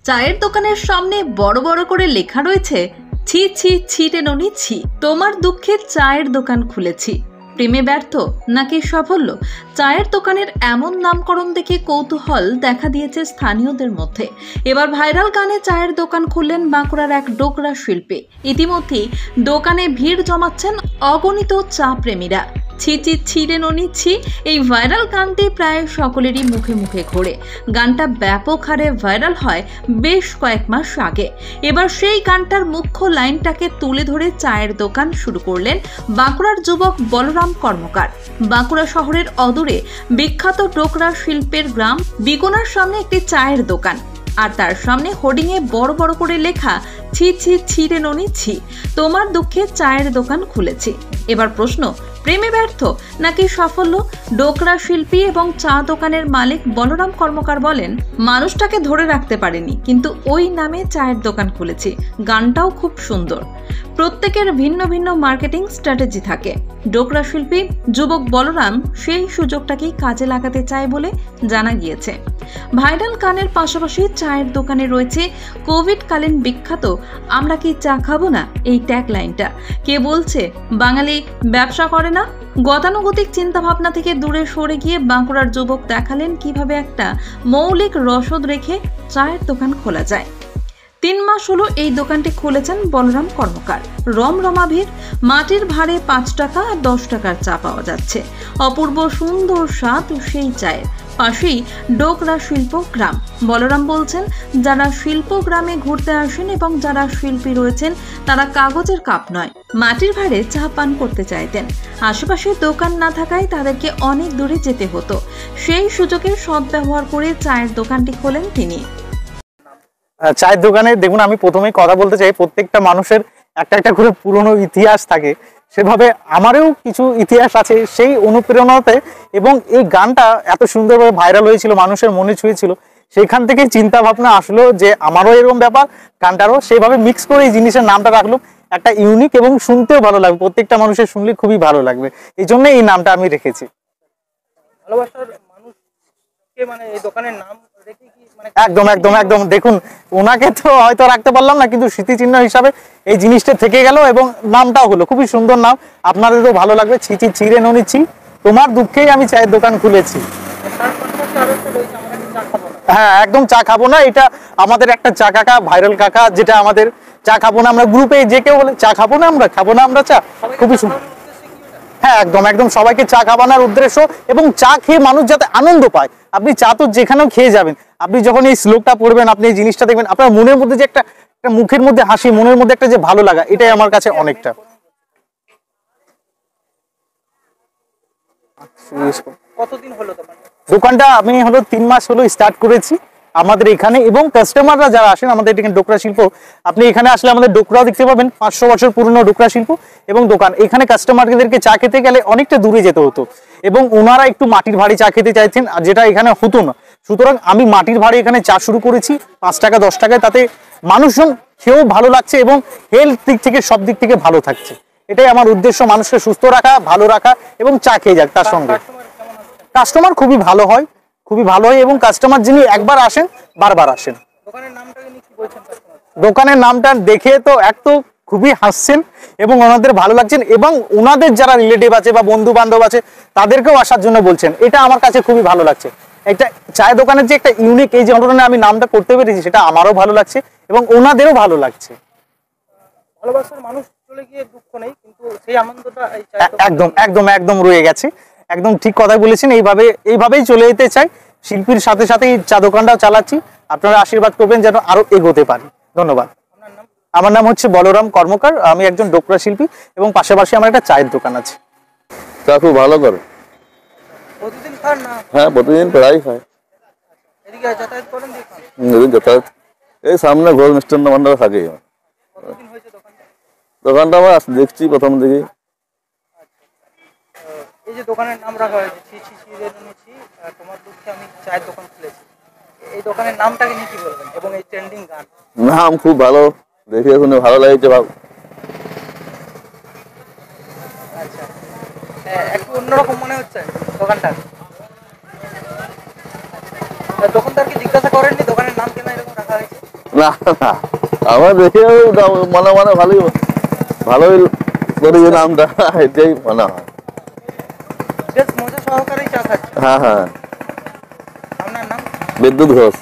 চায়ের দোকানের সামনে বড় বড় করে লেখা রয়েছে, ছি ছি ছিটে ননি ছি, তোমার দুঃখে চায়ের দোকান খুলেছি। প্রেমে ব্যর্থ নাকি সাফল্য? চায়ের দোকানের এমন নামকরণ দেখে কৌতূহল দেখা দিয়েছে স্থানীয়দের মধ্যে। এবার ভাইরাল গানে চায়ের দোকান খুললেন বাঁকুড়ার এক ডোকরা শিল্পী। ইতিমধ্যেই দোকানে ভিড় জমাচ্ছেন অগণিত চা প্রেমীরা। ছি ছি ছিড়ে ননি ছি, এই ভাইরাল গানটি প্রায় সকলেরই মুখে মুখে ঘোরে। গানটা ব্যাপক হারে ভাইরাল হয় বেশ কয়েক মাস আগে। এবার সেই গানটার মুখ্য লাইনটাকে তুলে ধরে চায়ের দোকান শুরু করলেন বাঁকুড়ার যুবক বলরাম কর্মকার। বাঁকুড়া শহরের অদূরে বিখ্যাত ডোকরা শিল্পের গ্রাম বিকোনার সামনে একটি চায়ের দোকান, আর তার সামনে হোর্ডিংয়ে বড় বড় করে লেখা, ছি ছি ছিড়ে ননি ছি, তোমার দুঃখে চায়ের দোকান খুলেছি। এবার প্রশ্ন, প্রেমে ব্যর্থ নাকি সাফল্য? ডোকরা শিল্পী এবং চা দোকানের মালিক বলরাম কর্মকার বলেন, মানুষটাকে ধরে রাখতে পারেনি, কিন্তু ওই নামে চায়ের দোকান খুলেছি। গানটাও খুব সুন্দর। প্রত্যেকের ভিন্ন ভিন্ন মার্কেটিং স্ট্র্যাটেজি থাকে। ডোকরা শিল্পী যুবক বলরাম সেই সুযোগটাকেই কাজে লাগাতে চায় বলে জানা গিয়েছে। ভাইরাল গানের পাশাপাশি চায়ের দোকানে রয়েছে কোভিডকালীন বিখ্যাত আমরা কি চা খাবো না এই ট্যাগ লাইনটা। কে বলছে বাঙালি ব্যবসা করে না? গতানুগতিক চিন্তাভাবনা থেকে দূরে সরে গিয়ে বাঁকুড়ার যুবক দেখালেন কিভাবে একটা মৌলিক রসদ রেখে চায়ের দোকান খোলা যায়। 3 মাস হলো এই দোকানটি খুলেছেন বলরাম কর্মকার। রমরমা ভিড়, মাটির ভাড়ে 5 টাকা আর 10 টাকার চা পাওয়া যাচ্ছে। অপূর্ব সুন্দর স্বাদ সেই চায়ের। পাশেই ডোকরা শিল্প গ্রাম। বলরাম বলছেন, যারা শিল্প গ্রামে ঘুরতে আসেন এবং যারা শিল্পী রয়েছেন তারা কাগজের কাপ নয়, মাটির ভাড়ে চা পান করতে চাইতেন। আশেপাশে দোকান না থাকায় তাদেরকে অনেক দূরে যেতে হতো। সেই সুযোগের সদ্ব্যবহার করে চায়ের দোকানটি খোলেন তিনি। চায়ের দোকানে দেখুন, আমি প্রথমেই কথা বলতে চাই, প্রত্যেকটা মানুষের একটা একটা করে পুরনো ইতিহাস থাকে। সেভাবে আমারও কিছু ইতিহাস আছে সেই অনুপ্রেরণাতে, এবং এই গানটা এত সুন্দরভাবে ভাইরাল হয়েছিল, মানুষের মনে ছুঁয়েছিল। সেইখান থেকে চিন্তা ভাবনা আসলো যে আমারও এরকম ব্যাপার, গানটারও সেইভাবে মিক্স করে এই জিনিসের নামটা রাখলাম। একটা ইউনিক এবং শুনতেও ভালো লাগবে, প্রত্যেকটা মানুষের শুনলে খুবই ভালো লাগবে, এই জন্য এই নামটা আমি রেখেছি। ভালোবাসার মানুষকে মানে এই দোকানের নাম রেখে কি মানে একদম একদম একদম দেখুন, ওনাকে তো হয়তো রাখতে পারলাম না, কিন্তু স্মৃতিচিহ্ন হিসাবে এই জিনিসটা থেকে গেল এবং নামটাও হলো খুবই সুন্দর নাম। আপনাদেরও ভালো লাগবে, ছি ছি ছিড়ে ননি ছি, তোমার দুঃখেই আমি চায়ের দোকান খুলেছি। হ্যাঁ, একদম চা খাবো না, এটা আমাদের একটা চা কাকা, ভাইরাল কাকা, যেটা আমাদের চা খাবো না, আমরা গ্রুপে যে কেউ বলে চা খাবো না, আমরা খাবো না আমরা চা, খুবই সুন্দর। হ্যাঁ, একদম একদম সবাইকে চা খাওয়ানোর উদ্দেশ্য, এবং চা খেয়ে মানুষ যাতে আনন্দ পায়। আপনি চা তো যেখানেও খেয়ে যাবেন, আপনি যখন এই শ্লোকটা পড়বেন, আপনি এই জিনিসটা দেখবেন, আপনার মনের মধ্যে যে একটা মুখের মধ্যে হাসি, মনের মধ্যে একটা যে ভালো লাগা, এটাই আমার কাছে অনেকটা। কতদিন হলো দোকানটা আমি হলো 3 মাস হলো স্টার্ট করেছি আমাদের এখানে, এবং কাস্টমাররা যারা আসেন আমাদের এখানে ডোকরা শিল্প, আপনি এখানে আসলে আমাদের ডোকরাও দেখতে পাবেন, 500 বছর পুরনো ডোকরা শিল্প এবং দোকান। এখানে কাস্টমারদেরকে চা খেতে গেলে অনেকটা দূরে যেতে হতো, এবং ওনারা একটু মাটির ভাড়ে চা খেতে চাইছেন, যেটা এখানে হতো না। সুতরাং আমি মাটির ভাড়ে এখানে চা শুরু করেছি 5 টাকা 10 টাকায়, তাতে মানুষজন খেয়েও ভালো লাগছে এবং হেলথ দিক থেকে সব দিক থেকে ভালো থাকছে। এটাই আমার উদ্দেশ্য, মানুষকে সুস্থ রাখা, ভালো রাখা এবং চা খেয়ে যাক। তার সঙ্গে কাস্টমার খুবই ভালো হয়, খুবই ভালো হয়, এবং কাস্টমার যিনি একবার আসেন বারবার আসেন। দোকানের নামটা দেখে তো এক তো খুবই হাসছেন এবং ওনাদের ভালো লাগছেন, এবং ওনাদের যারা রিলেটিভ আছে বা বন্ধু বান্ধব আছে তাদেরকেও আসার জন্য বলছেন। এটা আমার কাছে খুবই ভালো লাগছে। একটা চায়ের দোকানের যে একটা ইউনিক এই যে আমি নামটা করতে পেরেছি, সেটা আমারও ভালো লাগছে এবং ওনাদেরও ভালো লাগছে। ভালোবাসার মানুষ চলে গিয়ে দুঃখ নেই, কিন্তু সেই আনন্দটা একদম একদম একদম রয়ে গেছে। একদম ঠিক কথা বলেছেন, এইভাবেই চলে যেতে চাই। শিল্পীর সাথে সাথে এই চা দোকানটাও চালাচ্ছি, আপনারা আশীর্বাদ করবেন যেন আরো এগোতে পারি। ধন্যবাদ। আমার নাম হচ্ছে বলরাম কর্মকার, আমি একজন ডোকরা শিল্পী এবং পাশাপাশি আমার একটা চায়ের দোকান আছে। চা খুব ভালো করে। প্রতিদিন খান না? হ্যাঁ, প্রতিদিন প্রায় খাই। এদিকে যাতায়াত করেন? যাতায়াত এই সামনে ঘোষ মিষ্টান্ন ভান্ডার থাকে। কতদিন হয়েছে দোকানটা আমার দেখছি প্রথম দিকে। এই যে দোকানের নাম রাখা হয়েছে ছি ছি ছিড়ে ননি ছি, তোমার দুঃখে আমি চায়ের দোকান খুলেছি, এই দোকানের নামটাকে নিয়ে কি বলবেন? এবং এই ট্রেন্ডিং গান নাম খুব ভালো, দেখে শুনে ভালো লাগছে। আচ্ছা, একটু অন্যরকম মনে হচ্ছে দোকানটা। দোকানদারকে জিজ্ঞাসা করেননি দোকানের নাম কেন এরকম রাখা হয়েছে? না না আমার দেখে মনে মনে ভালোই করেছে নামটা, এটাই মনে হয়। বেশ মজা সহকারেই চা খাচ্ছে। হ্যাঁ হ্যাঁ, আপনার নাম? বিদ্যুৎ ঘোষ।